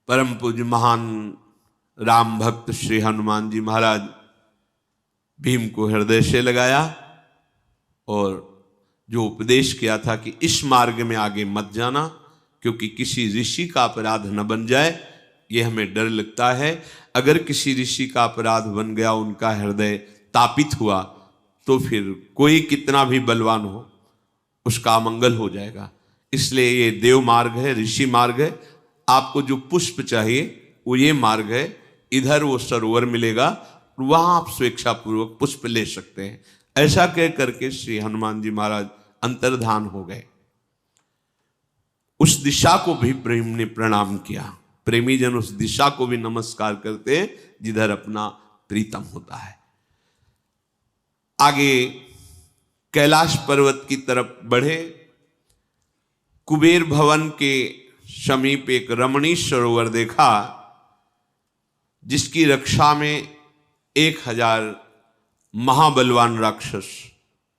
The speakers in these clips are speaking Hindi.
परम पूज्य महान राम भक्त श्री हनुमान जी महाराज भीम को हृदय से लगाया और जो उपदेश किया था कि इस मार्ग में आगे मत जाना, क्योंकि किसी ऋषि का अपराध न बन जाए, ये हमें डर लगता है। अगर किसी ऋषि का अपराध बन गया, उनका हृदय तापित हुआ, तो फिर कोई कितना भी बलवान हो उसका अमंगल हो जाएगा। इसलिए ये देव मार्ग है, ऋषि मार्ग है। आपको जो पुष्प चाहिए वो ये मार्ग है। इधर वो सरोवर मिलेगा, वहां आप स्वेच्छापूर्वक पुष्प ले सकते हैं। ऐसा कह करके श्री हनुमान जी महाराज अंतर्धान हो गए। उस दिशा को भी प्रेम ने प्रणाम किया। प्रेमी जन उस दिशा को भी नमस्कार करते हैं जिधर अपना प्रीतम होता है। आगे कैलाश पर्वत की तरफ बढ़े। कुबेर भवन के समीप एक रमणीय सरोवर देखा, जिसकी रक्षा में 1000 महाबलवान राक्षस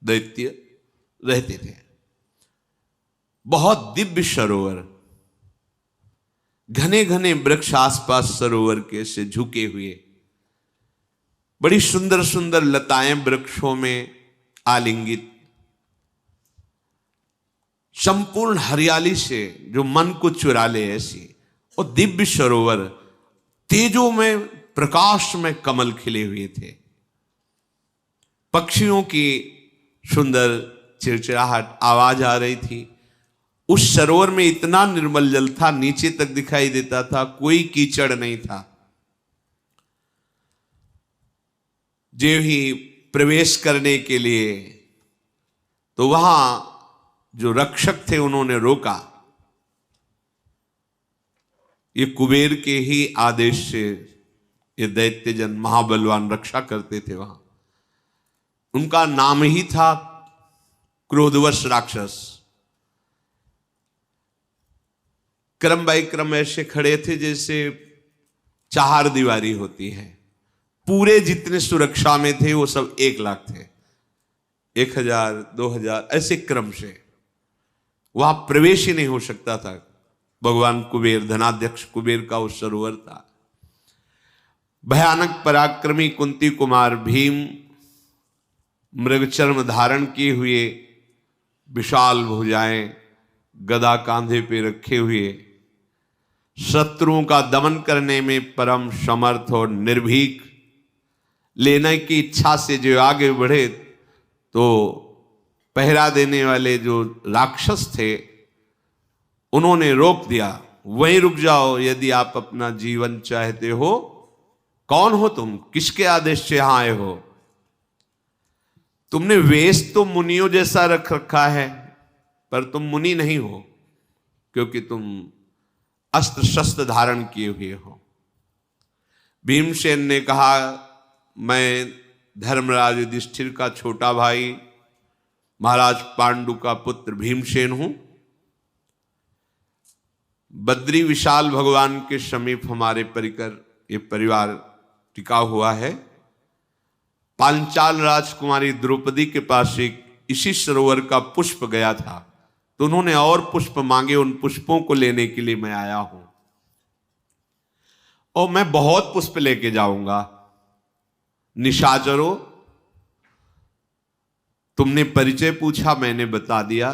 दैत्य रहते थे। बहुत दिव्य सरोवर, घने घने वृक्ष आसपास सरोवर के से झुके हुए, बड़ी सुंदर सुंदर लताएं वृक्षों में आलिंगित, संपूर्ण हरियाली से जो मन को चुरा ले ऐसी। और दिव्य सरोवर, तेजों में प्रकाश में कमल खिले हुए थे। पक्षियों की सुंदर चिड़चिड़ाहट आवाज आ रही थी। उस सरोवर में इतना निर्मल जल था, नीचे तक दिखाई देता था, कोई कीचड़ नहीं था। जो ही प्रवेश करने के लिए, तो वहां जो रक्षक थे उन्होंने रोका। ये कुबेर के ही आदेश से ये दैत्यजन महाबलवान रक्षा करते थे वहां। उनका नाम ही था क्रोधवश राक्षस। क्रम बाई क्रम ऐसे खड़े थे जैसे चार दीवारी होती है। पूरे जितने सुरक्षा में थे वो सब 1 लाख थे। 1000, 2000 ऐसे क्रम से वहां प्रवेश ही नहीं हो सकता था। भगवान कुबेर, धनाध्यक्ष कुबेर का वो सरोवर था। भयानक पराक्रमी कुंती कुमार भीम मृगचर्म धारण किए हुए, विशाल भुजाएं, गदा कांधे पे रखे हुए, शत्रुओं का दमन करने में परम समर्थ और निर्भीक, लेने की इच्छा से जो आगे बढ़े, तो पहरा देने वाले जो राक्षस थे उन्होंने रोक दिया। वहीं रुक जाओ यदि आप अपना जीवन चाहते हो। कौन हो तुम? किसके आदेश से यहां आए हो? तुमने वेश तो मुनियों जैसा रख रखा है, पर तुम मुनि नहीं हो, क्योंकि तुम अस्त्र शस्त्र धारण किए हुए हो। भीमसेन ने कहा, मैं धर्मराज युधिष्ठिर का छोटा भाई, महाराज पांडु का पुत्र भीमसेन हूं। बद्री विशाल भगवान के समीप हमारे परिकर ये परिवार टिका हुआ है। पांचाल राजकुमारी द्रौपदी के पास एक इसी सरोवर का पुष्प गया था, तो उन्होंने और पुष्प मांगे। उन पुष्पों को लेने के लिए मैं आया हूं, और मैं बहुत पुष्प लेके जाऊंगा। निशाचरो, तुमने परिचय पूछा, मैंने बता दिया।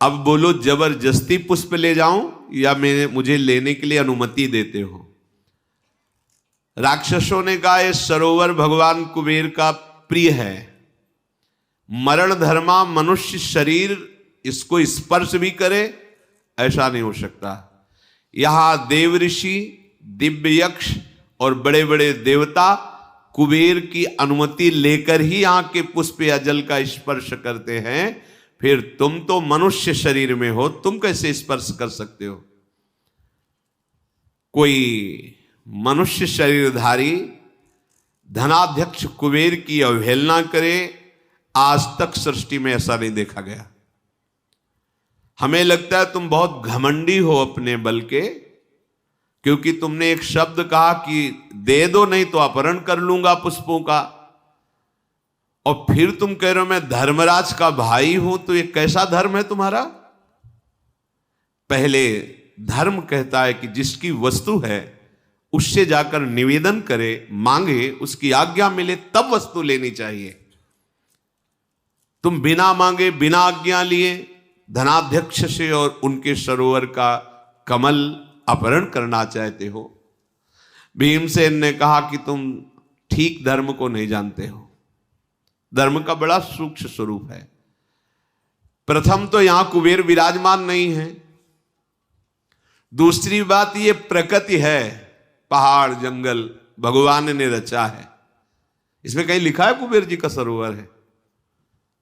अब बोलो, जबरदस्ती पुष्प ले जाऊं या मुझे लेने के लिए अनुमति देते हो? राक्षसों ने कहा, यह सरोवर भगवान कुबेर का प्रिय है। मरण धर्मा मनुष्य शरीर इसको स्पर्श भी करे, ऐसा नहीं हो सकता। यहां देव ऋषि, दिव्य यक्ष और बड़े बड़े देवता कुबेर की अनुमति लेकर ही यहां के पुष्प या जल का स्पर्श करते हैं। फिर तुम तो मनुष्य शरीर में हो, तुम कैसे स्पर्श कर सकते हो? कोई मनुष्य शरीरधारी धनाध्यक्ष कुबेर की अवहेलना करे, आज तक सृष्टि में ऐसा नहीं देखा गया। हमें लगता है तुम बहुत घमंडी हो अपने बल के, क्योंकि तुमने एक शब्द कहा कि दे दो, नहीं तो अपहरण कर लूंगा पुष्पों का। और फिर तुम कह रहे हो मैं धर्मराज का भाई हूं, तो ये कैसा धर्म है तुम्हारा? पहले धर्म कहता है कि जिसकी वस्तु है उससे जाकर निवेदन करे, मांगे, उसकी आज्ञा मिले तब वस्तु लेनी चाहिए। तुम बिना मांगे बिना आज्ञा लिए धनाध्यक्ष से और उनके सरोवर का कमल अपहरण करना चाहते हो। भीमसेन ने कहा कि तुम ठीक धर्म को नहीं जानते हो। धर्म का बड़ा सूक्ष्म स्वरूप है। प्रथम तो यहां कुबेर विराजमान नहीं है। दूसरी बात, ये प्रकृति है, पहाड़ जंगल भगवान ने रचा है। इसमें कहीं लिखा है कुबेर जी का सरोवर है?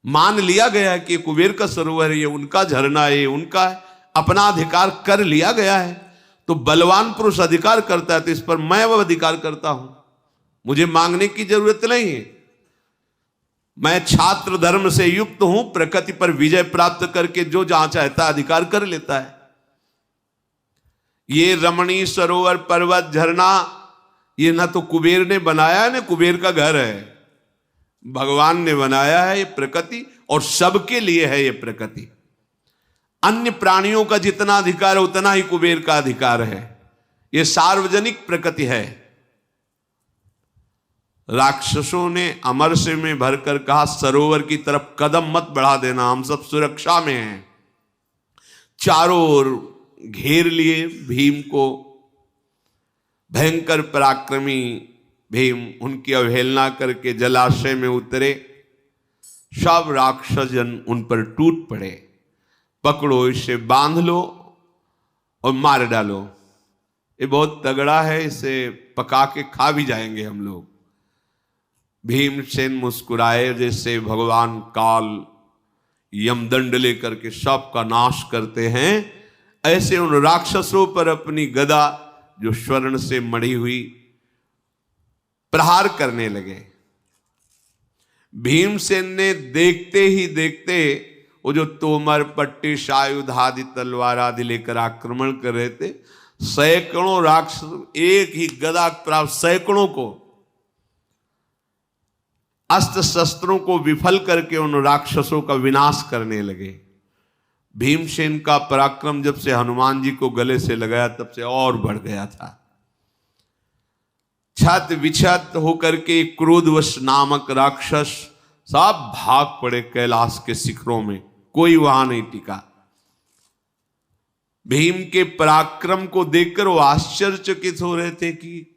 मान लिया गया है कि कुबेर का सरोवर है, ये उनका झरना है, ये उनका है, अपना अधिकार कर लिया गया है। तो बलवान पुरुष अधिकार करता है तो इस पर मैं वह अधिकार करता हूं, मुझे मांगने की जरूरत नहीं है। मैं छात्र धर्म से युक्त हूं, प्रकृति पर विजय प्राप्त करके जो जहां चाहता अधिकार कर लेता है। ये रमणीय सरोवर पर्वत झरना ये ना तो कुबेर ने बनाया है, ना कुबेर का घर है, भगवान ने बनाया है। ये प्रकृति और सबके लिए है। ये प्रकृति अन्य प्राणियों का जितना अधिकार है उतना ही कुबेर का अधिकार है। ये सार्वजनिक प्रकृति है। राक्षसों ने अमरसे में भरकर कहा सरोवर की तरफ कदम मत बढ़ा देना, हम सब सुरक्षा में हैं। चारों ओर घेर लिए भीम को। भयंकर पराक्रमी भीम उनकी अवहेलना करके जलाशय में उतरे। सब राक्षस जन उन पर टूट पड़े। पकड़ो, इसे बांध लो और मार डालो। ये बहुत तगड़ा है, इसे पका के खा भी जाएंगे हम लोग। भीमसेन मुस्कुराए जैसे भगवान काल यमदंड लेकर के सबका नाश करते हैं, ऐसे उन राक्षसों पर अपनी गदा जो स्वर्ण से मढ़ी हुई प्रहार करने लगे। भीमसेन ने देखते ही देखते वो जो तोमर, पट्टी, सायुध आदि तलवार आदि लेकर आक्रमण कर रहे थे, सैकड़ों राक्षस एक ही गदा प्राप्त सैकड़ों को अस्त्र शस्त्रों को विफल करके उन राक्षसों का विनाश करने लगे। भीमसेन का पराक्रम जब से हनुमान जी को गले से लगाया तब से और बढ़ गया था। छत विछत होकर के क्रोधवश नामक राक्षस सब भाग पड़े कैलाश के शिखरों में, कोई वहां नहीं टिका। भीम के पराक्रम को देखकर वो आश्चर्यचकित हो रहे थे कि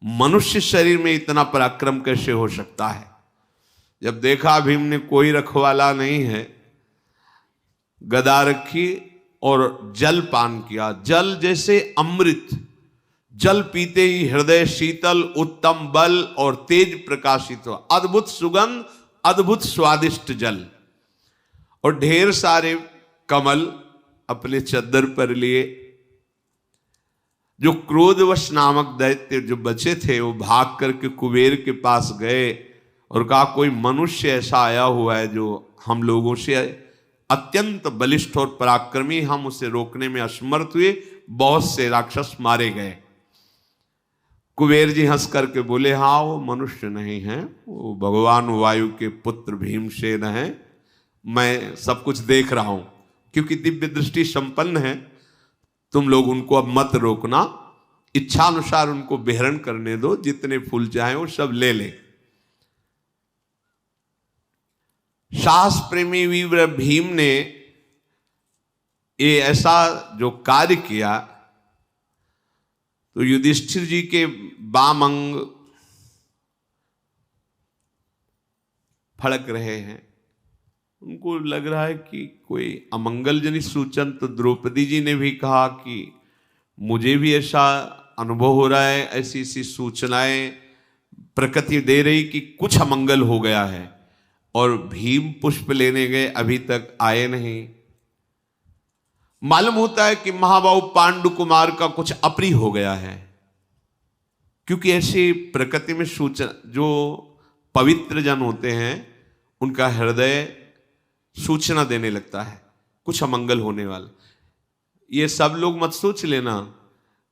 मनुष्य शरीर में इतना पराक्रम कैसे हो सकता है। जब देखा भीम ने कोई रखवाला नहीं है, गदा रखी और जल पान किया। जल जैसे अमृत, जल पीते ही हृदय शीतल, उत्तम बल और तेज प्रकाशित हो। अद्भुत सुगंध, अद्भुत स्वादिष्ट जल। और ढेर सारे कमल अपने चद्दर पर लिए। जो क्रोधवश नामक दैत्य जो बचे थे वो भाग करके कुबेर के पास गए और कहा कोई मनुष्य ऐसा आया हुआ है जो हम लोगों से अत्यंत बलिष्ठ और पराक्रमी, हम उसे रोकने में असमर्थ हुए, बहुत से राक्षस मारे गए। कुबेर जी हंस करके बोले हाँ वो मनुष्य नहीं है, वो भगवान वायु के पुत्र भीमसेन है। मैं सब कुछ देख रहा हूं, क्योंकि दिव्य दृष्टि संपन्न है। तुम लोग उनको अब मत रोकना, इच्छानुसार उनको बेहरण करने दो, जितने फूल चाहे वो सब ले ले। साहस प्रेमी वीर भीम ने ये ऐसा जो कार्य किया तो युधिष्ठिर जी के बाम अंग फड़क रहे हैं। उनको लग रहा है कि कोई अमंगलजनित सूचन। तो द्रौपदी जी ने भी कहा कि मुझे भी ऐसा अनुभव हो रहा है, ऐसी ऐसी सूचनाएं प्रकृति दे रही कि कुछ अमंगल हो गया है। और भीम पुष्प लेने गए, अभी तक आए नहीं। मालूम होता है कि महाबाहु पांडु कुमार का कुछ अप्रिय हो गया है, क्योंकि ऐसी प्रकृति में सूचना, जो पवित्र जन होते हैं उनका हृदय सूचना देने लगता है कुछ अमंगल होने वाला। ये सब लोग मत सोच लेना,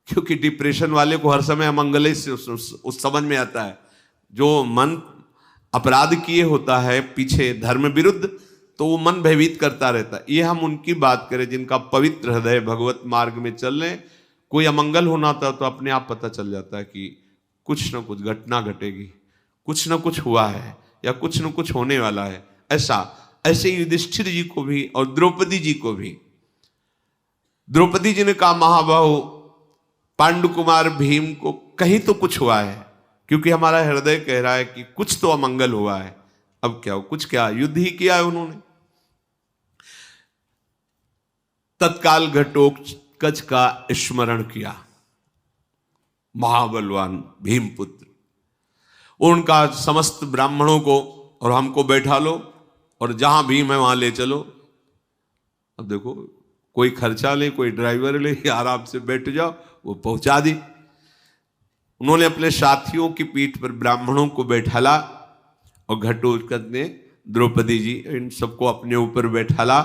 क्योंकि डिप्रेशन वाले को हर समय अमंगल ही उस समझ में आता है। जो मन अपराध किए होता है पीछे धर्म विरुद्ध, तो वो मन भयभीत करता रहता। ये हम उनकी बात करें जिनका पवित्र हृदय भगवत मार्ग में चल रहे, कोई अमंगल होना था तो अपने आप पता चल जाता है कि कुछ न कुछ घटना घटेगी, कुछ न कुछ हुआ है या कुछ न कुछ होने वाला है। ऐसे युधिष्ठिर जी को भी और द्रौपदी जी को भी। द्रौपदी जी ने कहा महाबाहु पांडु कुमार भीम को कहीं तो कुछ हुआ है, क्योंकि हमारा हृदय कह रहा है कि कुछ तो अमंगल हुआ है। अब क्या हो, कुछ क्या, युद्ध ही किया है उन्होंने। तत्काल घटोत्कच का स्मरण किया, महाबलवान भीमपुत्र। उनका समस्त ब्राह्मणों को और हमको बैठा लो और जहां भीम है वहां ले चलो। अब देखो, कोई खर्चा ले, कोई ड्राइवर ले, आराम से बैठ जाओ, वो पहुंचा दी। उन्होंने अपने साथियों की पीठ पर ब्राह्मणों को बैठाला और घटोत्कच ने द्रौपदी जी इन सबको अपने ऊपर बैठाला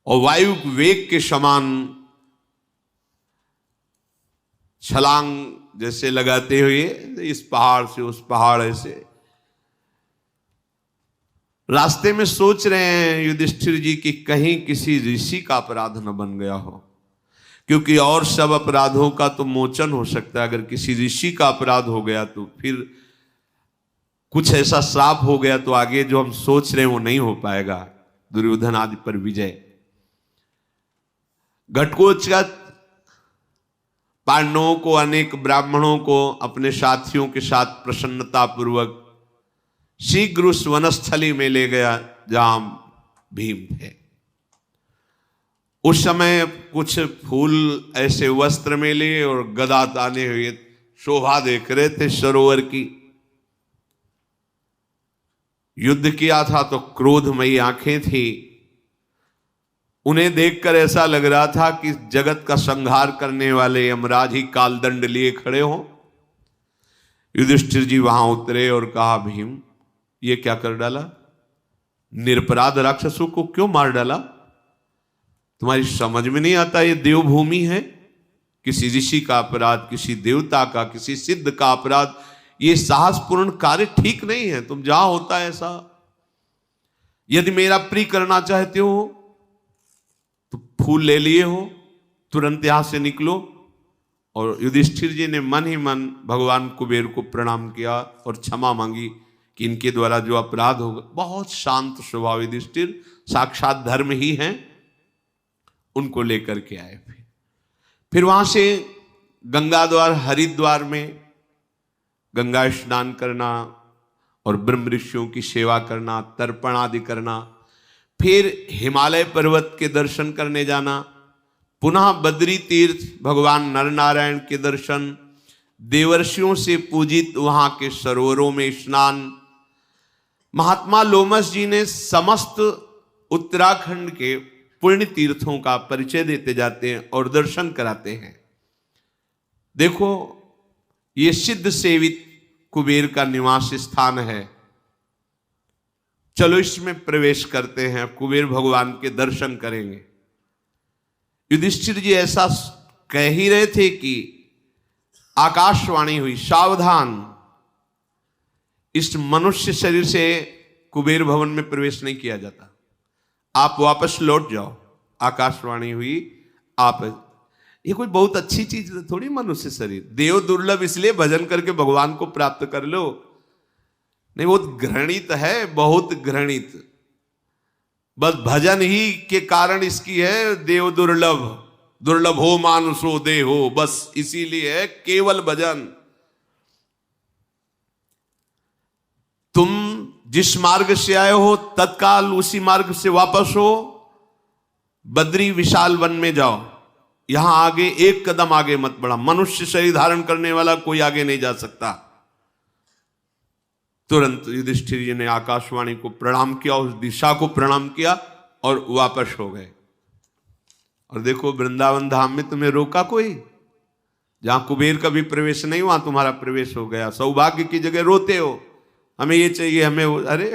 और वायु वेग के समान छलांग जैसे लगाते हुए इस पहाड़ से उस पहाड़ ऐसे रास्ते में सोच रहे हैं युधिष्ठिर जी कि कहीं किसी ऋषि का अपराध न बन गया हो, क्योंकि और सब अपराधों का तो मोचन हो सकता है, अगर किसी ऋषि का अपराध हो गया तो फिर कुछ ऐसा श्राप हो गया तो आगे जो हम सोच रहे हैं वो नहीं हो पाएगा, दुर्योधन आदि पर विजय। घटोत्कच पांडवों को, अनेक ब्राह्मणों को अपने साथियों के साथ प्रसन्नता पूर्वक शीघ्र उस वनस्थली में ले गया जहां भीम थे। उस समय कुछ फूल ऐसे वस्त्र में लिए और गदा ताने हुए शोभा देख रहे थे सरोवर की। युद्ध किया था तो क्रोधमयी आंखें थी, उन्हें देखकर ऐसा लग रहा था कि जगत का संहार करने वाले यमराज ही कालदंड लिए खड़े हों। युधिष्ठिर जी वहां उतरे और कहा भीम ये क्या कर डाला, निरपराध राक्षसों को क्यों मार डाला, तुम्हारी समझ में नहीं आता ये देवभूमि है, किसी ऋषि का अपराध, किसी देवता का, किसी सिद्ध का अपराध, ये साहसपूर्ण कार्य ठीक नहीं है। तुम जहां होता है ऐसा, यदि मेरा प्रिय करना चाहते हो तो फूल ले लिए हो, तुरंत यहां से निकलो। और युधिष्ठिर जी ने मन ही मन भगवान कुबेर को प्रणाम किया और क्षमा मांगी कि इनके द्वारा जो अपराध होगा। बहुत शांत स्वभाव युधिष्ठिर, साक्षात धर्म ही हैं, उनको लेकर के आए। फिर वहां से गंगा द्वार हरिद्वार में गंगा स्नान करना और ब्रह्म ऋषियों की सेवा करना, तर्पण आदि करना, फिर हिमालय पर्वत के दर्शन करने जाना, पुनः बद्री तीर्थ भगवान नर नारायण के दर्शन, देवर्षियों से पूजित वहां के सरोवरों में स्नान। महात्मा लोमस जी ने समस्त उत्तराखंड के पुण्य तीर्थों का परिचय देते जाते हैं और दर्शन कराते हैं। देखो, ये सिद्ध सेवित कुबेर का निवास स्थान है, चलो इसमें प्रवेश करते हैं, कुबेर भगवान के दर्शन करेंगे। युधिष्ठिर जी ऐसा कह ही रहे थे कि आकाशवाणी हुई, सावधान, इस मनुष्य शरीर से कुबेर भवन में प्रवेश नहीं किया जाता, आप वापस लौट जाओ। आकाशवाणी हुई, आप, ये कोई बहुत अच्छी चीज थोड़ी मनुष्य शरीर, देव दुर्लभ इसलिए भजन करके भगवान को प्राप्त कर लो, नहीं, बहुत घृणित है, बहुत घृणित। बस भजन ही के कारण इसकी है देव दुर्लभ, दुर्लभ हो मानुषो देहो, बस इसीलिए है केवल भजन। तुम जिस मार्ग से आए हो तत्काल उसी मार्ग से वापस हो, बद्री विशाल वन में जाओ, यहां आगे एक कदम आगे मत बढ़ा, मनुष्य शरीर धारण करने वाला कोई आगे नहीं जा सकता। तुरंत युधिष्ठिर जी ने आकाशवाणी को प्रणाम किया, उस दिशा को प्रणाम किया और वापस हो गए। और देखो, वृंदावन धाम में तुम्हें रोका कोई? जहां कुबेर का भी प्रवेश नहीं वहां तुम्हारा प्रवेश हो गया। सौभाग्य की जगह रोते हो, हमें ये चाहिए, हमें वो। अरे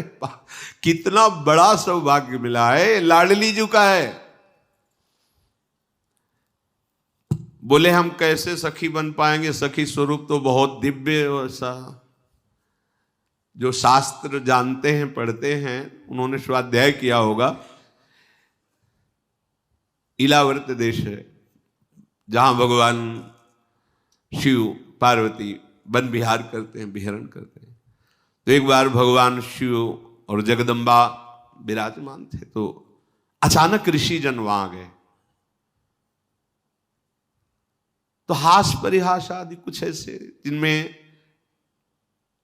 कितना बड़ा सौभाग्य मिला है, लाडली जी का है। बोले हम कैसे सखी बन पाएंगे, सखी स्वरूप तो बहुत दिव्य सा। जो शास्त्र जानते हैं, पढ़ते हैं, उन्होंने स्वाध्याय किया होगा, इलावर्त देश है जहां भगवान शिव पार्वती वन विहार करते हैं, विहरण करते हैं। तो एक बार भगवान शिव और जगदम्बा विराजमान थे, तो अचानक ऋषि जन वहां गए। तो हास परिहास आदि कुछ ऐसे जिनमें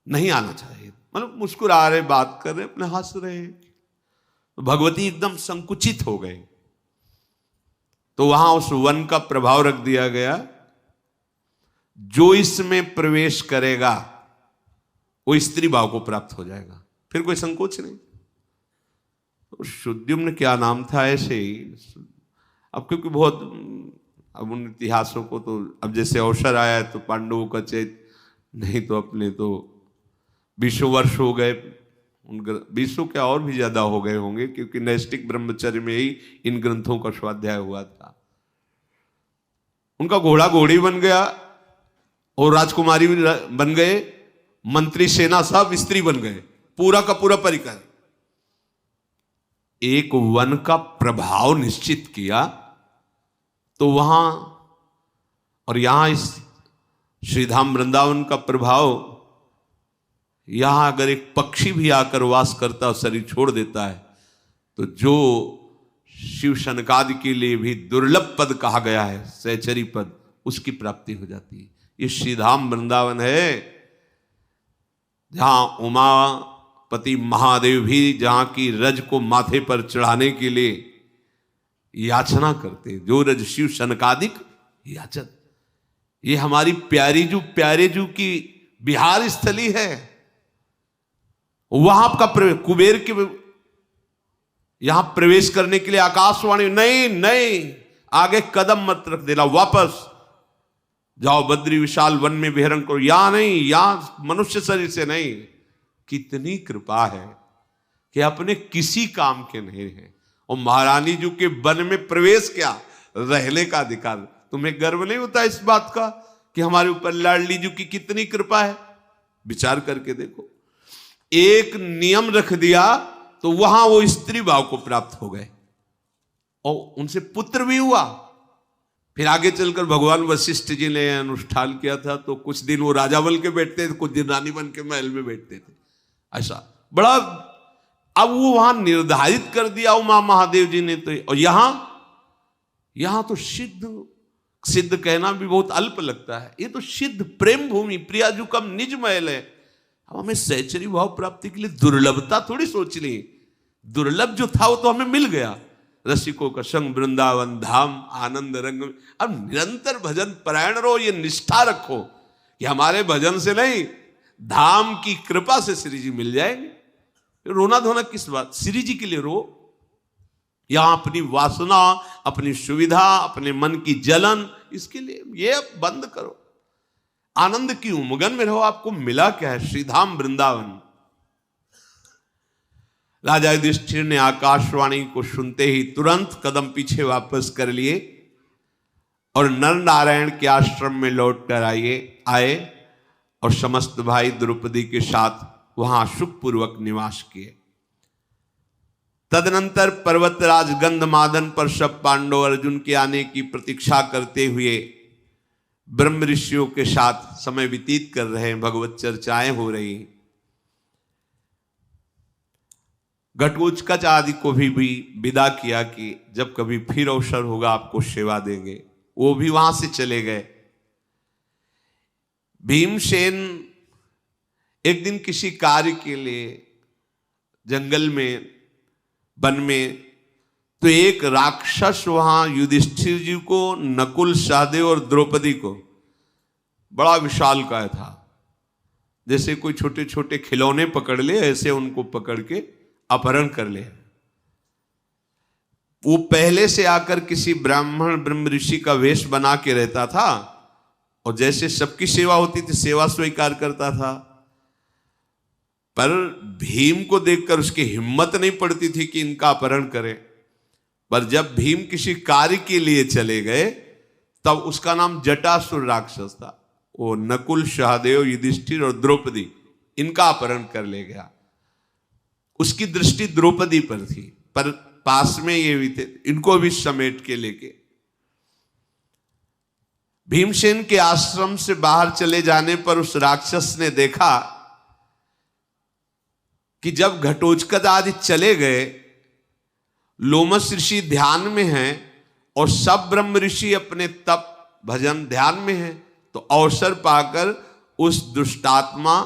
नहीं आना चाहिए, मतलब मुस्कुरा रहे, बात कर रहे, अपने हंस रहे, तो भगवती एकदम संकुचित हो गए। तो वहां उस वन का प्रभाव रख दिया गया, जो इसमें प्रवेश करेगा वो स्त्री भाव को प्राप्त हो जाएगा, फिर कोई संकोच नहीं। तो शुद्युम्न क्या नाम था, ऐसे ही। अब क्योंकि बहुत, अब उन इतिहासों को तो अब जैसे अवसर आया है तो पांडवों का चैत, नहीं तो अपने तो 20 वर्ष हो गए, 20 क्या और भी ज्यादा हो गए होंगे, क्योंकि नैष्टिक ब्रह्मचर्य में ही इन ग्रंथों का स्वाध्याय हुआ था। उनका घोड़ा घोड़ी बन गया और राजकुमारी भी बन गए, मंत्री सेना सब स्त्री बन गए, पूरा का पूरा परिकर। एक वन का प्रभाव निश्चित किया तो वहां, और यहां इस श्रीधाम वृंदावन का प्रभाव, यहां अगर एक पक्षी भी आकर वास करता और शरीर छोड़ देता है, तो जो शिव शनकादि के लिए भी दुर्लभ पद कहा गया है, सहचरी पद, उसकी प्राप्ति हो जाती है। ये श्रीधाम वृंदावन है जहां उमापति महादेव भी जहां की रज को माथे पर चढ़ाने के लिए याचना करते, जो रज शिव शनकादिक याचन। ये हमारी प्यारे जू की बिहार स्थली है। वहां का कुबेर के यहां प्रवेश करने के लिए आकाशवाणी, नहीं आगे कदम मत रख देना, वापस जाओ बद्री विशाल वन में विहरण करो, या नहीं, यहां मनुष्य शरीर से नहीं। कितनी कृपा है कि अपने किसी काम के नहीं है, और महारानी जी के वन में प्रवेश, क्या रहने का अधिकार। तुम्हें गर्व नहीं होता इस बात का कि हमारे ऊपर लाडली जी की कितनी कृपा है? विचार करके देखो, एक नियम रख दिया तो वहां वो स्त्री भाव को प्राप्त हो गए और उनसे पुत्र भी हुआ। फिर आगे चलकर भगवान वशिष्ठ जी ने अनुष्ठान किया था, तो कुछ दिन वो राजा बन के बैठते थे, कुछ दिन रानी बन के महल में बैठते थे, ऐसा बड़ा। अब वो वहां निर्धारित कर दिया उमा महादेव जी ने, तो और यहां तो सिद्ध कहना भी बहुत अल्प लगता है, ये तो सिद्ध प्रेम भूमि, प्रियाजू का निज महल है। अब हमें सहचरी भाव प्राप्ति के लिए दुर्लभता थोड़ी सोच ली, दुर्लभ जो था वो तो हमें मिल गया। रसिकों का संग वृंदावन धाम आनंद रंग। अब निरंतर भजन परायण रहो, ये निष्ठा रखो कि हमारे भजन से नहीं, धाम की कृपा से श्री जी मिल जाएंगे। रोना धोना किस बात, श्री जी के लिए रो। यहां अपनी वासना, अपनी सुविधा, अपने मन की जलन, इसके लिए ये बंद करो, आनंद की उमगन में रहो। आपको मिला क्या है? श्रीधाम वृंदावन। राजा युधिष्ठिर ने आकाशवाणी को सुनते ही तुरंत कदम पीछे वापस कर लिए और नर नारायण के आश्रम में लौट कर आए और समस्त भाई द्रौपदी के साथ वहां सुखपूर्वक निवास किए। तदनंतर पर्वतराज गंधमादन पर सब पांडव अर्जुन के आने की प्रतीक्षा करते हुए ब्रह्म ऋषियों के साथ समय व्यतीत कर रहे हैं, भगवत चर्चाएं हो रही। घटोत्कच आदि को भी विदा किया कि जब कभी फिर अवसर होगा आपको सेवा देंगे, वो भी वहां से चले गए। भीमसेन एक दिन किसी कार्य के लिए जंगल में, वन में, तो एक राक्षस वहां युधिष्ठिर जी को, नकुल सहदेव और द्रौपदी को, बड़ा विशाल काय था, जैसे कोई छोटे छोटे खिलौने पकड़ ले ऐसे उनको पकड़ के अपहरण कर ले। वो पहले से आकर किसी ब्राह्मण ब्रह्म ऋषि का वेश बना के रहता था और जैसे सबकी सेवा होती थी सेवा स्वीकार करता था, पर भीम को देखकर उसकी हिम्मत नहीं पड़ती थी कि इनका अपहरण करे। पर जब भीम किसी कार्य के लिए चले गए तब उसका नाम जटासुर राक्षस था। वो नकुल सहदेव युधिष्ठिर और द्रौपदी इनका अपहरण कर ले गया। उसकी दृष्टि द्रौपदी पर थी, पर पास में ये भी थे, इनको भी समेट के लेके भीमसेन के आश्रम से बाहर चले जाने पर उस राक्षस ने देखा कि जब घटोत्कच आदि चले गए, लोमस ऋषि ध्यान में हैं और सब ब्रह्म ऋषि अपने तप भजन ध्यान में हैं, तो अवसर पाकर उस दुष्टात्मा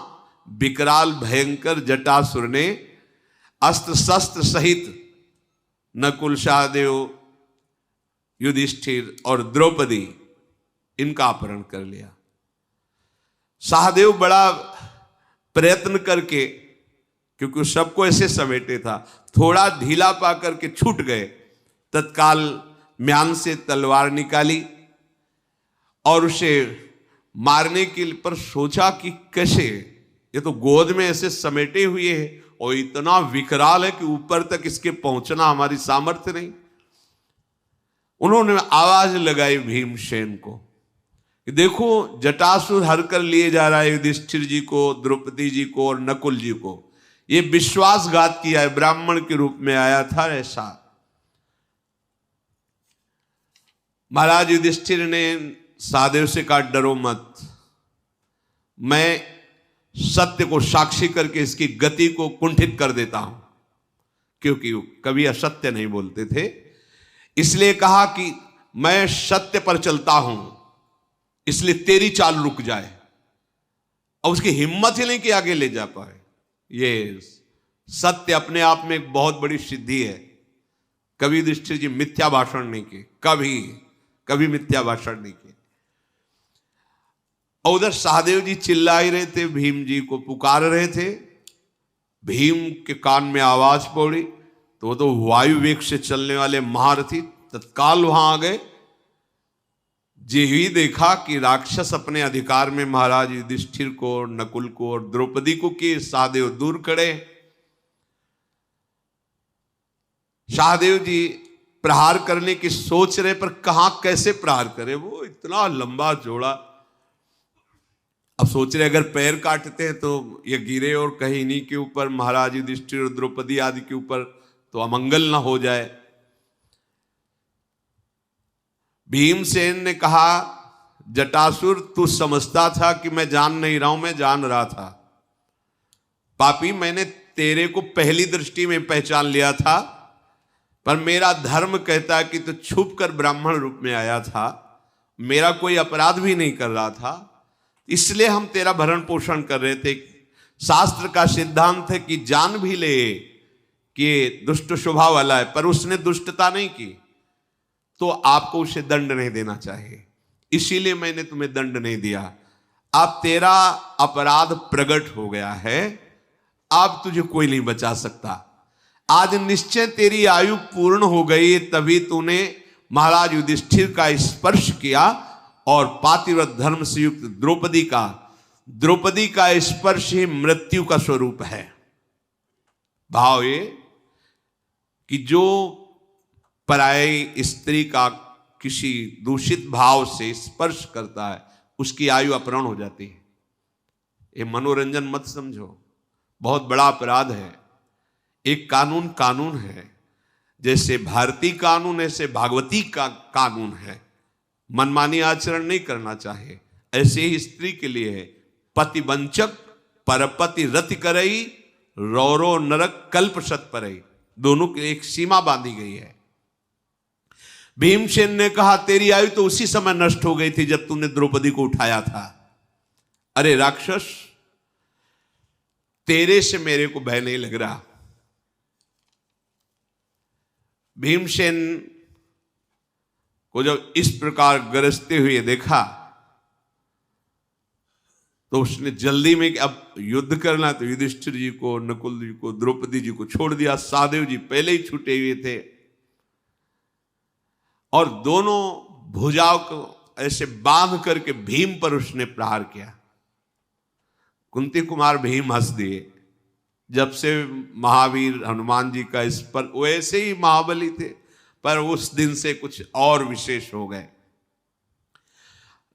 विकराल भयंकर जटासुर ने अस्त्र शस्त्र सहित नकुल, सहदेव, युधिष्ठिर और द्रौपदी इनका अपहरण कर लिया। सहदेव बड़ा प्रयत्न करके, क्योंकि सबको ऐसे समेटे था, थोड़ा ढीला पा करके छूट गए। तत्काल म्यान से तलवार निकाली और उसे मारने के लिए, पर सोचा कि कैसे, ये तो गोद में ऐसे समेटे हुए है और इतना विकराल है कि ऊपर तक इसके पहुंचना हमारी सामर्थ्य नहीं। उन्होंने आवाज लगाई भीमसेन को कि देखो जटासुर हर कर लिए जा रहा है युधिष्ठिर जी को, द्रौपदी जी को और नकुल जी को। ये विश्वासघात किया है, ब्राह्मण के रूप में आया था ऐसा। महाराज युधिष्ठिर ने सहदेव से कहा डरो मत, मैं सत्य को साक्षी करके इसकी गति को कुंठित कर देता हूं, क्योंकि कभी असत्य नहीं बोलते थे। इसलिए कहा कि मैं सत्य पर चलता हूं, इसलिए तेरी चाल रुक जाए। और उसकी हिम्मत ही नहीं कि आगे ले जा पाए। ये सत्य अपने आप में एक बहुत बड़ी सिद्धि है। कभी युधिष्ठिर जी मिथ्या भाषण नहीं किए, कभी मिथ्या भाषण नहीं किए। और उधर सहदेव जी चिल्ला ही रहे थे, भीम जी को पुकार रहे थे। भीम के कान में आवाज पड़ी तो वो तो वायु वेग से चलने वाले महारथी तत्काल वहां आ गए। जी ही देखा कि राक्षस अपने अधिकार में महाराज युधिष्ठिर को, नकुल को और द्रौपदी को किए, सहदेव दूर खड़े। सहदेव जी प्रहार करने की सोच रहे, पर कहां कैसे प्रहार करे, वो इतना लंबा जोड़ा। अब सोच रहे अगर पैर काटते हैं तो ये गिरे और कहीं इन्हीं के ऊपर, महाराज युधिष्ठिर और द्रौपदी आदि के ऊपर, तो अमंगल ना हो जाए। भीमसेन ने कहा जटासुर तू समझता था कि मैं जान नहीं रहा हूं, मैं जान रहा था। पापी, मैंने तेरे को पहली दृष्टि में पहचान लिया था, पर मेरा धर्म कहता है कि तू छुप कर ब्राह्मण रूप में आया था, मेरा कोई अपराध भी नहीं कर रहा था, इसलिए हम तेरा भरण पोषण कर रहे थे। शास्त्र का सिद्धांत है कि जान भी ले कि दुष्ट स्वभाव वाला है, पर उसने दुष्टता नहीं की तो आपको उसे दंड नहीं देना चाहिए, इसीलिए मैंने तुम्हें दंड नहीं दिया। अब तेरा अपराध प्रकट हो गया है, अब तुझे कोई नहीं बचा सकता। आज निश्चय तेरी आयु पूर्ण हो गई, तभी तूने महाराज युधिष्ठिर का स्पर्श किया और पातिव्रत धर्म से युक्त द्रौपदी का स्पर्श ही मृत्यु का स्वरूप है। भाव ये कि जो पराई स्त्री का किसी दूषित भाव से स्पर्श करता है, उसकी आयु अपहरण हो जाती है। ये मनोरंजन मत समझो, बहुत बड़ा अपराध है। एक कानून है, जैसे भारतीय कानून ऐसे भागवती का कानून है, मनमानी आचरण नहीं करना चाहिए। ऐसे ही स्त्री के लिए है, पति वंचक परपति रति करई, रौरो नरक कल्प सत परई, दोनों की एक सीमा बांधी गई है। भीमसेन ने कहा तेरी आयु तो उसी समय नष्ट हो गई थी जब तूने द्रौपदी को उठाया था। अरे राक्षस, तेरे से मेरे को भय नहीं लग रहा। भीमसेन को जब इस प्रकार गरजते हुए देखा तो उसने जल्दी में अब युद्ध करना, तो युधिष्ठिर जी को, नकुल जी को, द्रौपदी जी को छोड़ दिया। सहदेव जी पहले ही छूटे हुए थे और दोनों भुजाओं को ऐसे बांध करके भीम पर उसने प्रहार किया। कुंती कुमार भीम हंस दिए। जब से महावीर हनुमान जी का इस पर, वैसे ही महाबली थे, पर उस दिन से कुछ और विशेष हो गए।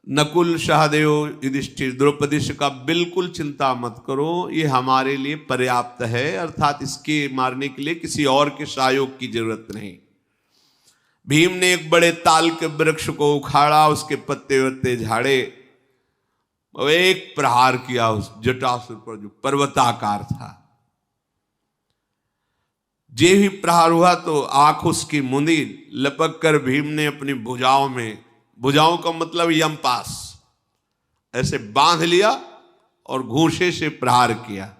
नकुल, सहदेव, युधिष्ठिर, द्रौपदी से कहा बिल्कुल चिंता मत करो, ये हमारे लिए पर्याप्त है, अर्थात इसके मारने के लिए किसी और के सहयोग की जरूरत नहीं। भीम ने एक बड़े ताल के वृक्ष को उखाड़ा, उसके पत्ते वत्ते झाड़े और एक प्रहार किया उस जटासुर पर जो पर्वताकार था। जे ही प्रहार हुआ तो आंख उसकी मुंदी, लपक कर भीम ने अपनी भुजाओं में, भुजाओं का मतलब यमपास, ऐसे बांध लिया और घूंसे से प्रहार किया।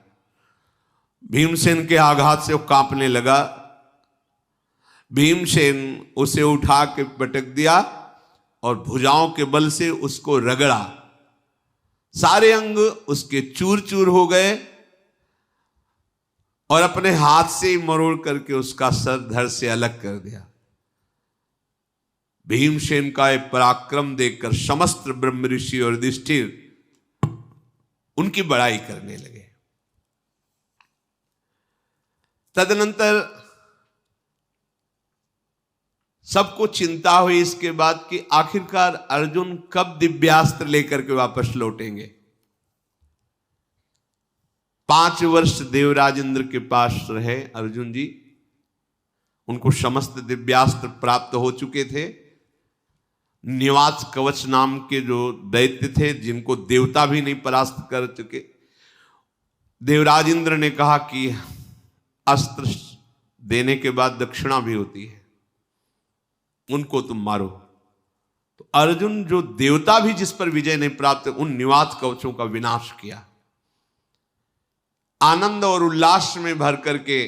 भीमसेन के आघात से वो कांपने लगा। भीमसेन उसे उठा के पटक दिया और भुजाओं के बल से उसको रगड़ा। सारे अंग उसके चूर चूर हो गए और अपने हाथ से मरोड़ करके उसका सर धड़ से अलग कर दिया। भीमसेन का एक पराक्रम देखकर समस्त ब्रह्म ऋषि और युधिष्ठिर उनकी बड़ाई करने लगे। तदनंतर सबको चिंता हुई इसके बाद कि आखिरकार अर्जुन कब दिव्यास्त्र लेकर के वापस लौटेंगे। 5 वर्ष देवराज इंद्र के पास रहे अर्जुन जी, उनको समस्त दिव्यास्त्र प्राप्त हो चुके थे। निवास कवच नाम के जो दैत्य थे, जिनको देवता भी नहीं परास्त कर चुके, देवराज इंद्र ने कहा कि अस्त्र देने के बाद दक्षिणा भी होती है, उनको तुम मारो। तो अर्जुन जो देवता भी जिस पर विजय नहीं प्राप्त, उन निवास कवचों का विनाश किया। आनंद और उल्लास में भर करके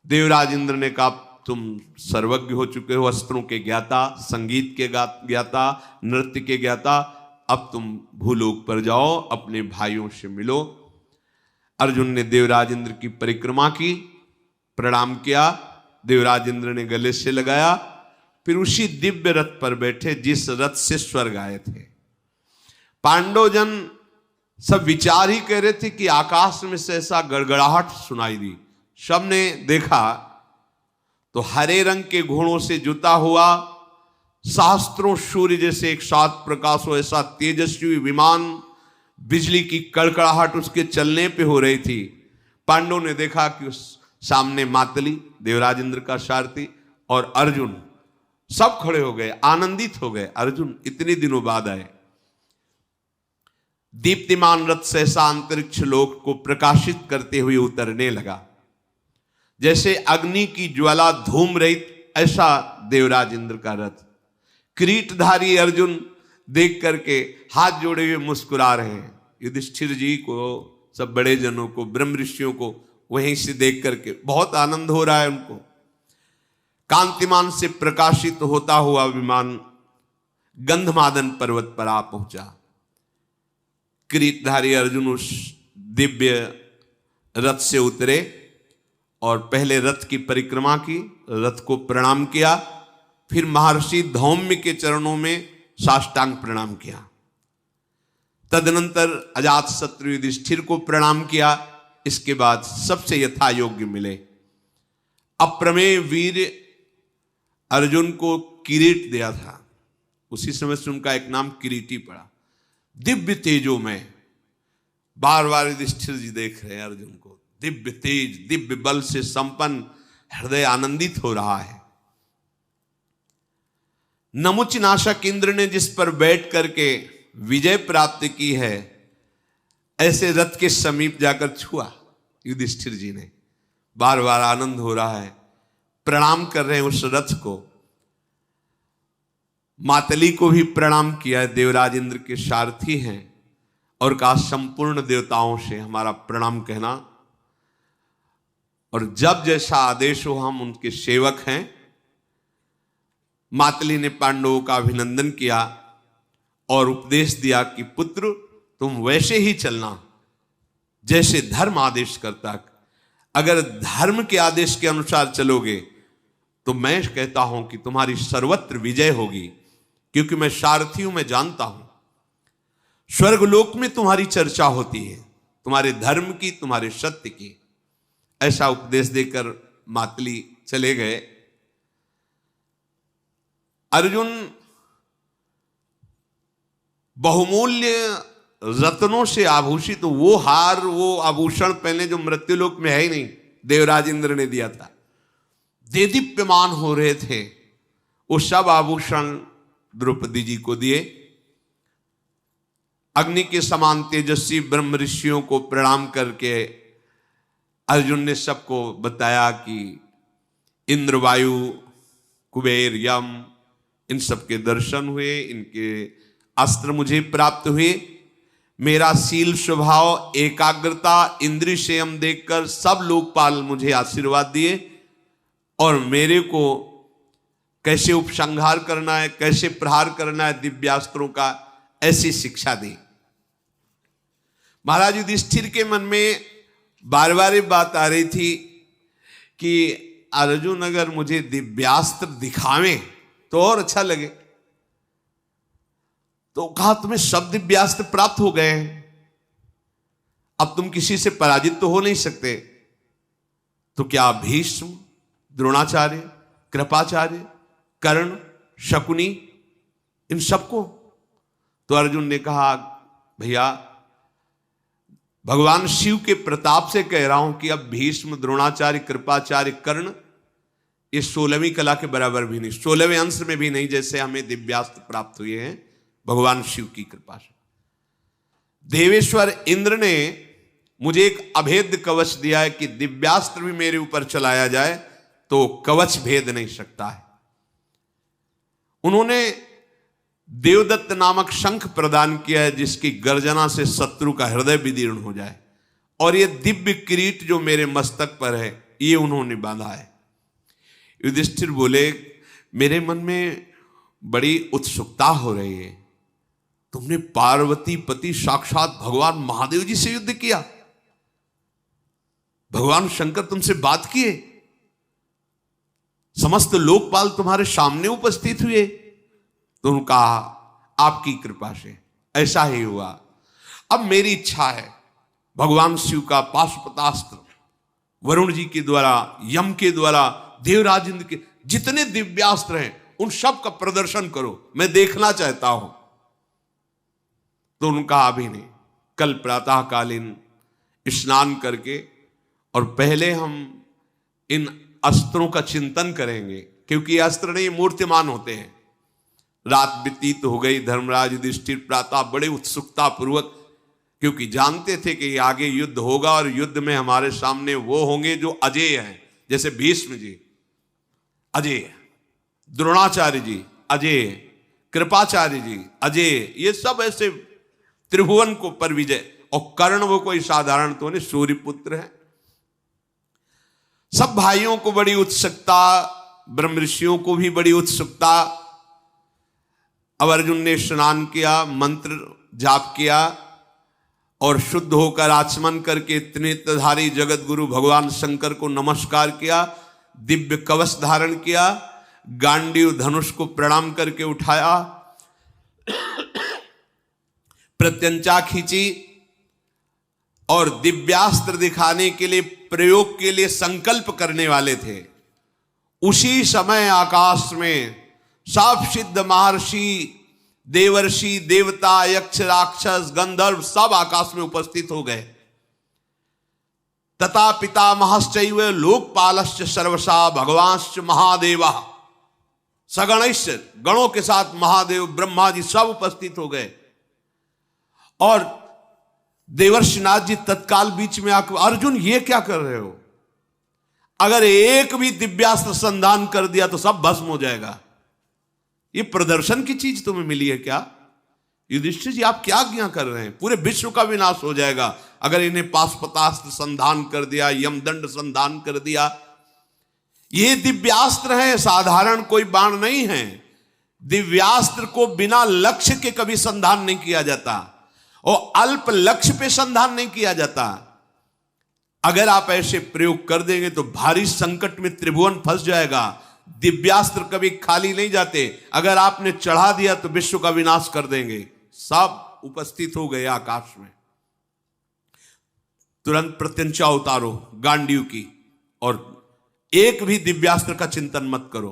देवराज इंद्र ने कहा तुम सर्वज्ञ हो चुके हो, अस्त्रों के ज्ञाता, संगीत के ज्ञाता, नृत्य के ज्ञाता, अब तुम भूलोक पर जाओ, अपने भाइयों से मिलो। अर्जुन ने देवराज इंद्र की परिक्रमा की, प्रणाम किया, देवराज इंद्र ने गले से लगाया, फिर उसी दिव्य रथ पर बैठे जिस रथ से स्वर्ग आए थे। पांडवजन सब विचार ही कह रहे थे कि आकाश में से ऐसा गड़गड़ाहट सुनाई दी। सबने देखा तो हरे रंग के घोड़ों से जुता हुआ, सहस्त्रों सूर्य जैसे एक साथ प्रकाश हो ऐसा तेजस्वी विमान, बिजली की कड़कड़ाहट उसके चलने पे हो रही थी। पांडवों ने देखा कि उस सामने मातली, देवराज इंद्र का सारथी, और अर्जुन, सब खड़े हो गए, आनंदित हो गए। अर्जुन इतने दिनों बाद आए। दीप्तिमान रथ सहसा अंतरिक्ष लोक को प्रकाशित करते हुए उतरने लगा। जैसे अग्नि की ज्वाला धूम रहित, ऐसा देवराज इंद्र का रथ। किरीटधारी अर्जुन देख करके हाथ जोड़े हुए मुस्कुरा रहे हैं। युधिष्ठिर जी को, सब बड़े जनों को, ब्रह्म ऋषियों को वहीं से देख करके बहुत आनंद हो रहा है उनको। कांतिमान से प्रकाशित होता हुआ विमान गंधमादन पर्वत पर आ पहुंचा। किरीटधारी अर्जुन उस दिव्य रथ से उतरे और पहले रथ की परिक्रमा की, रथ को प्रणाम किया, फिर महर्षि धौम्य के चरणों में साष्टांग प्रणाम किया। तदनंतर अजात शत्रु युधिष्ठिर को प्रणाम किया। इसके बाद सबसे यथा योग्य मिले। अप्रमेय वीर अर्जुन को किरीट दिया था, उसी समय से उनका एक नाम किरीटी पड़ा। दिव्य तेजों में बार बार युधिष्ठिर जी देख रहे हैं अर्जुन को, दिव्य तेज, दिव्य बल से संपन्न, हृदय आनंदित हो रहा है। नमुच नाशक इंद्र ने जिस पर बैठ करके विजय प्राप्त की है, ऐसे रथ के समीप जाकर छुआ युधिष्ठिर जी ने। बार बार आनंद हो रहा है, प्रणाम कर रहे हैं उस रथ को। मातली को भी प्रणाम किया, देवराज इंद्र के सारथी हैं, और कहा संपूर्ण देवताओं से हमारा प्रणाम कहना, और जब जैसा आदेश हो हम उनके सेवक हैं। मातली ने पांडवों का अभिनंदन किया और उपदेश दिया कि पुत्र तुम वैसे ही चलना जैसे धर्म आदेश करता। अगर धर्म के आदेश के अनुसार चलोगे तो मैं कहता हूं कि तुम्हारी सर्वत्र विजय होगी, क्योंकि मैं सारथी हूं, मैं जानता हूं। स्वर्गलोक में तुम्हारी चर्चा होती है, तुम्हारे धर्म की, तुम्हारे सत्य की। ऐसा उपदेश देकर मातली चले गए। अर्जुन बहुमूल्य रत्नों से आभूषित वो हार, वो आभूषण पहले जो मृत्युलोक में है ही नहीं, देवराज इंद्र ने दिया था, देदीप्यमान हो रहे थे। वो सब आभूषण द्रौपदी जी को दिए। अग्नि के समान तेजस्वी ब्रह्म ऋषियों को प्रणाम करके अर्जुन ने सबको बताया कि इंद्र, वायु, कुबेर, यम, इन सबके दर्शन हुए, इनके अस्त्र मुझे प्राप्त हुए। मेरा शील, स्वभाव, एकाग्रता, इंद्रिय संयम देखकर सब लोकपाल मुझे आशीर्वाद दिए और मेरे को कैसे उपसंहार करना है, कैसे प्रहार करना है दिव्यास्त्रों का, ऐसी शिक्षा दी। महाराज युधिष्ठिर के मन में बार बार ये बात आ रही थी कि अर्जुन अगर मुझे दिव्यास्त्र दिखावें तो और अच्छा लगे। तो कहा तुम्हें सब दिव्यास्त्र प्राप्त हो गए हैं, अब तुम किसी से पराजित तो हो नहीं सकते, तो क्या भीष्म, द्रोणाचार्य, कृपाचार्य, कर्ण, शकुनी, इन सबको? तो अर्जुन ने कहा भैया भगवान शिव के प्रताप से कह रहा हूं कि अब भीष्म, द्रोणाचार्य, कृपाचार्य, कर्ण ये 16वीं कला के बराबर भी नहीं, 16वें अंश में भी नहीं, जैसे हमें दिव्यास्त्र प्राप्त हुए हैं भगवान शिव की कृपा से। देवेश्वर इंद्र ने मुझे एक अभेद्य कवच दिया है कि दिव्यास्त्र भी मेरे ऊपर चलाया जाए तो कवच भेद नहीं सकता है। उन्होंने देवदत्त नामक शंख प्रदान किया है जिसकी गर्जना से शत्रु का हृदय विदीर्ण हो जाए, और ये दिव्य किरीट जो मेरे मस्तक पर है ये उन्होंने बांधा है। युधिष्ठिर बोले मेरे मन में बड़ी उत्सुकता हो रही है, तुमने पार्वती पति साक्षात भगवान महादेव जी से युद्ध किया, भगवान शंकर तुमसे बात किए, समस्त लोकपाल तुम्हारे सामने उपस्थित हुए। तो उन्होंने कहा आपकी कृपा से ऐसा ही हुआ। अब मेरी इच्छा है भगवान शिव का पाशुपतास्त्र वरुण जी के द्वारा, यम के द्वारा, देवराज इंद्र के जितने दिव्यास्त्र हैं उन सब का प्रदर्शन करो, मैं देखना चाहता हूं। तो उनका अभी नहीं, कल प्रातःकालीन स्नान करके और पहले हम इन अस्त्रों का चिंतन करेंगे, क्योंकि अस्त्र नहीं मूर्तिमान होते हैं। रात व्यतीत हो गई, धर्मराज युधिष्ठिर प्रातः बड़े उत्सुकता पूर्वक, क्योंकि जानते थे कि आगे युद्ध होगा और युद्ध में हमारे सामने वो होंगे जो अजेय हैं, जैसे भीष्म जी अजेय, द्रोणाचार्य जी अजेय, कृपाचार्य जी अजेय, ये सब ऐसे त्रिभुवन को पर विजय, और कर्ण वो कोई साधारण तो नहीं, सूर्यपुत्र है। सब भाइयों को बड़ी उत्सुकता, ब्रह्म ऋषियों को भी बड़ी उत्सुकता। अब अर्जुन ने स्नान किया, मंत्र जाप किया और शुद्ध होकर आचमन करके त्रिनेत्रधारी जगत गुरु भगवान शंकर को नमस्कार किया, दिव्य कवच धारण किया, गांडीव धनुष को प्रणाम करके उठाया, प्रत्यंचा खींची और दिव्यास्त्र दिखाने के लिए, प्रयोग के लिए संकल्प करने वाले थे। उसी समय आकाश में सब सिद्ध महर्षि, देवर्षि, देवता, यक्ष, राक्षस, गंधर्व सब आकाश में उपस्थित हो गए। तथा पितामहश्चैव लोकपालश्च सर्वसा भगवांश्च महादेवा, सगणैश्च, गणों के साथ महादेव ब्रह्मा जी सब उपस्थित हो गए। और देवर्षिनाथ जी तत्काल बीच में आकर, अर्जुन ये क्या कर रहे हो, अगर एक भी दिव्यास्त्र संधान कर दिया तो सब भस्म हो जाएगा, ये प्रदर्शन की चीज तुम्हें मिली है क्या? युधिष्ठिर जी आप क्या आज्ञा कर रहे हैं, पूरे विश्व का विनाश हो जाएगा अगर इन्हें पाशुपतास्त्र संधान कर दिया, यमदंड संधान कर दिया। ये दिव्यास्त्र है, साधारण कोई बाण नहीं है। दिव्यास्त्र को बिना लक्ष्य के कभी संधान नहीं किया जाता और अल्प लक्ष्य पे संधान नहीं किया जाता। अगर आप ऐसे प्रयोग कर देंगे तो भारी संकट में त्रिभुवन फंस जाएगा। दिव्यास्त्र कभी खाली नहीं जाते, अगर आपने चढ़ा दिया तो विश्व का विनाश कर देंगे। सब उपस्थित हो गए आकाश में। तुरंत प्रत्यंचा उतारो गांडीव की, और एक भी दिव्यास्त्र का चिंतन मत करो,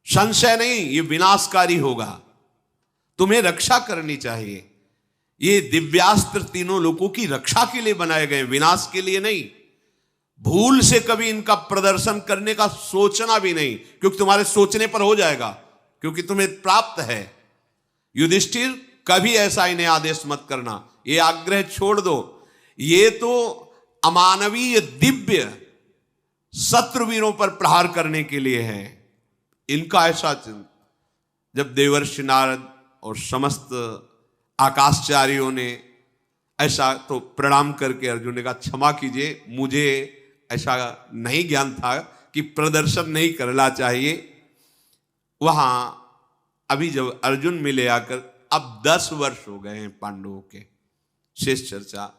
संशय नहीं ये विनाशकारी होगा। तुम्हें रक्षा करनी चाहिए। ये दिव्यास्त्र तीनों लोगों की रक्षा के लिए बनाए गए, विनाश के लिए नहीं। भूल से कभी इनका प्रदर्शन करने का सोचना भी नहीं, क्योंकि तुम्हारे सोचने पर हो जाएगा, क्योंकि तुम्हें प्राप्त है। युधिष्ठिर, कभी ऐसा इन्हें आदेश मत करना, ये आग्रह छोड़ दो। ये तो अमानवीय दिव्य शत्रुवीरों पर प्रहार करने के लिए है। इनका ऐसा, जब देवर्षि नारद और समस्त आकाशचारियों ने ऐसा तो प्रणाम करके अर्जुन ने कहा, क्षमा कीजिए, मुझे ऐसा नहीं ज्ञान था कि प्रदर्शन नहीं करना चाहिए। वहां अभी जब अर्जुन मिले आकर, अब 10 वर्ष हो गए हैं पांडवों के, शेष चर्चा